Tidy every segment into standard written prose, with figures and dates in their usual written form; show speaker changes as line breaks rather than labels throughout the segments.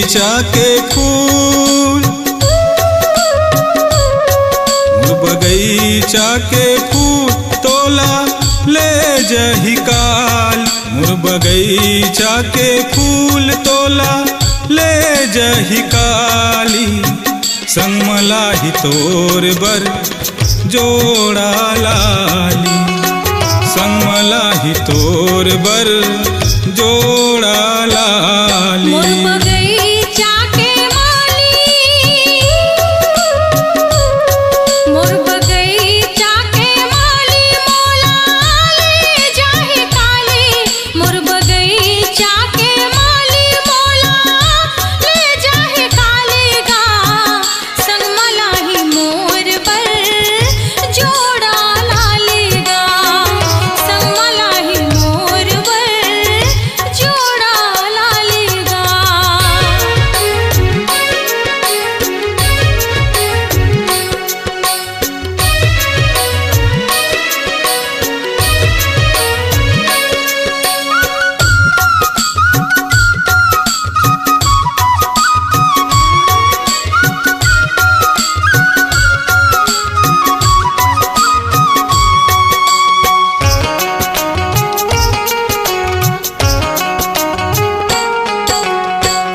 बगीचा के फूल, मोर बगीचा के फूल तोला ले जही काल। मोर बगीचा के फूल तोला ले जही काली। संग मलाही तोर बर जोड़ा लाली, संग मलाही तोर बर जोड़ा लाली।
मोर बगीचा के माली, मोर बगीचा के माली मोला ले जाहे काली। मोर बगीचा के माली मोला ले जाहे काली गा। संग मलाही मोर पर जोड़ा लाली गा। संग मलाही मोर पर जोड़ा लाली गा।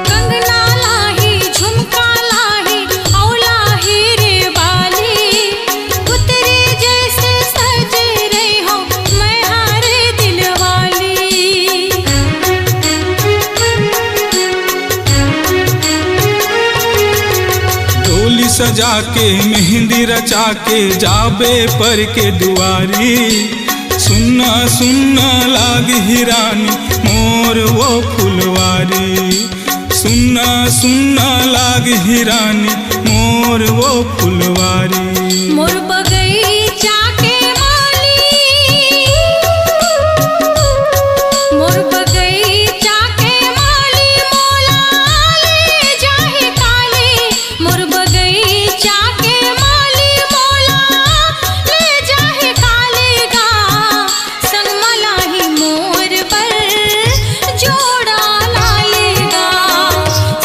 कंगना लाही झुमका लाही औ लाही रे बाली। पुतरी जैसे सज रही हो मैं हारे दिलवाली।
डोली सजा के मेहंदी रचा के जाबे पर के दुआरी। सुन्ना सुन्ना लाग हिरानी मोर वो फुलवारी। सुन्ना सुन्ना लाग हिरानी मोर वो फुलवारी।
मोर बगीचा के माली, मोर बगीचा के माली मोला ले जाहे काली। मोर बगीचा के माली मोला ले जाहे काली गा। संग मलाही मोर पर जोड़ा लाली गा।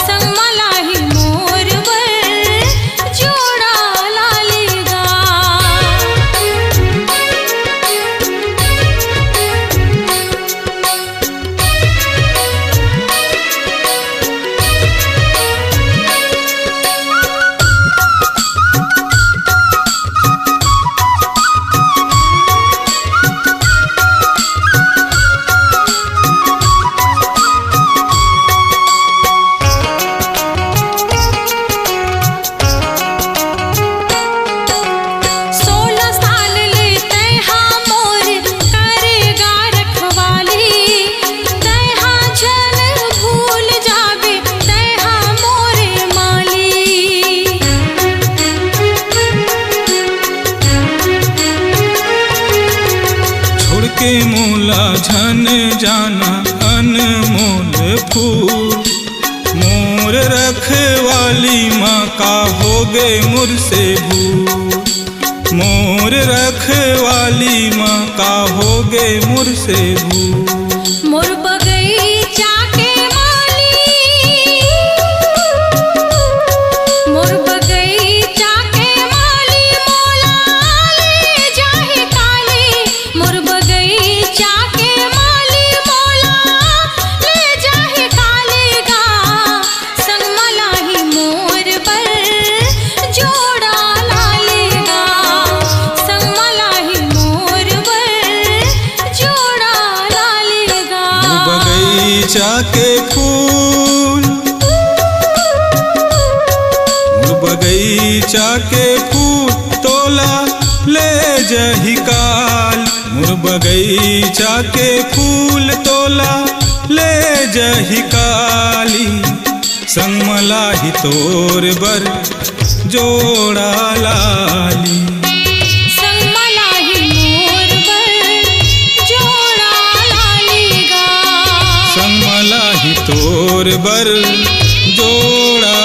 संग मलाही मोर पर जोड़ा लाली गा। सोलह साल ले तैहा मोर करेगा रखवाली। तैहा जन भूल जाबे तैहा मोरे माली।
छोड़ के मोला झन जाना अनमोल फूल। मोर रखवाली माँ का हो गए मुझसे भूल। मोर रखवाली माँ का हो गए मुझसे भूल।
मोर बगीचा के माली, मोर बगीचा के माली मोला ले जाहे काली। मोर बगीचा के माली मोला ले जाहे काली गा। संग मलाही मोर पर जोड़ा लाली गा। संग मलाही मोर पर जोड़ा लाली गा।
बगीचा के फूल, मोर बगीचा के फूल तोला ले जही काल। मोर बगीचा के फूल तोला ले जही काली। संग मलाही तोर बर जोड़ा लाली।
संग मलाही मोर पर जोड़ा लाली गा।
संग मलाही तोर बर जोड़ा